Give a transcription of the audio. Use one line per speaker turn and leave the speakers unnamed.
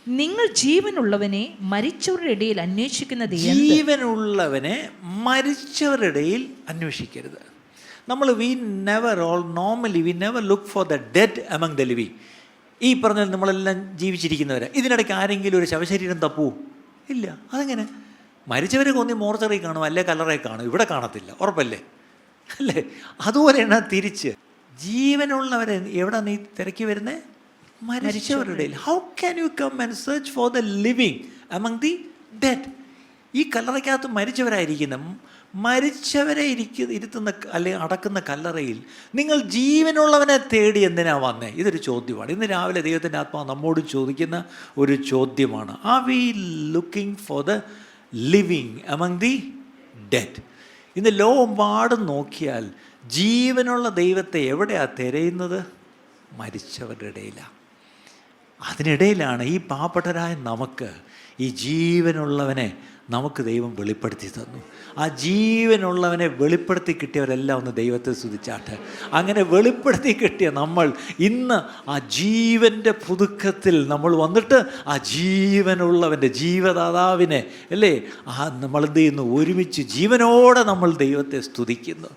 നിങ്ങൾ ജീവനുള്ളവനെ മരിച്ചവരുടെ ഇടയിൽ അന്വേഷിക്കുന്നത് എന്ത്?
ജീവനുള്ളവനെ മരിച്ചവരുടെ ഇടയിൽ അന്വേഷിക്കരുത്. നമ്മൾ we never look for the dead among the living. ഈ പറഞ്ഞ നമ്മളെല്ലാം ജീവിച്ചിരിക്കുന്നവരെ ഇതിനിടയ്ക്ക് ആരെങ്കിലും ഒരു ശവശരീരം തപ്പൂ? ഇല്ല. അതെങ്ങനെ? മരിച്ചവരെ കൊന്നി മോർച്ചറി കാണും, അല്ലേ കല്ലറയെ കാണും, ഇവിടെ കാണത്തില്ല, ഉറപ്പല്ലേ? അല്ലേ? അതുപോലെയാണ് തിരിച്ച് ജീവനുള്ളവരെ എവിടെ നീ തിരക്കി വരുന്നേ? മരിച്ചവരുടെ ഇടയിൽ. How can you come and search for the living among the dead? ഈ കല്ലറയ്ക്കകത്ത് മരിച്ചവരായിരിക്കുന്ന, മരിച്ചവരെ ഇരുത്തുന്ന അല്ലെങ്കിൽ അടക്കുന്ന കല്ലറയിൽ നിങ്ങൾ ജീവനുള്ളവനെ തേടി എന്തിനാ വന്നേ? ഇതൊരു ചോദ്യമാണ്. ഇന്ന് രാവിലെ ദൈവത്തിൻ്റെ ആത്മാവ് നമ്മോട് ചോദിക്കുന്ന ഒരു ചോദ്യമാണ്. Are we looking for the living among the dead? ഇന്ന് ലോകമെമ്പാടും നോക്കിയാൽ ജീവനുള്ള ദൈവത്തെ എവിടെയാണ് തിരയുന്നത്? മരിച്ചവരുടെ ഇടയിലാണ്. അതിനിടയിലാണ് ഈ പാവപ്പെട്ടവരായ നമുക്ക് ഈ ജീവനുള്ളവനെ നമുക്ക് ദൈവം വെളിപ്പെടുത്തി തന്നു. ആ ജീവനുള്ളവനെ വെളിപ്പെടുത്തി കിട്ടിയവരെല്ലാം ഒന്ന് ദൈവത്തെ സ്തുതിച്ചാട്ടെ. അങ്ങനെ വെളിപ്പെടുത്തി കിട്ടിയ നമ്മൾ ഇന്ന് ആ ജീവൻ്റെ പുതുക്കത്തിൽ നമ്മൾ വന്നിട്ട് ആ ജീവനുള്ളവൻ്റെ ജീവദാതാവിനെ അല്ലേ നമ്മളെന്ത് ചെയ്യുന്നു? ഒരുമിച്ച് ജീവനോടെ നമ്മൾ ദൈവത്തെ സ്തുതിക്കുന്നു.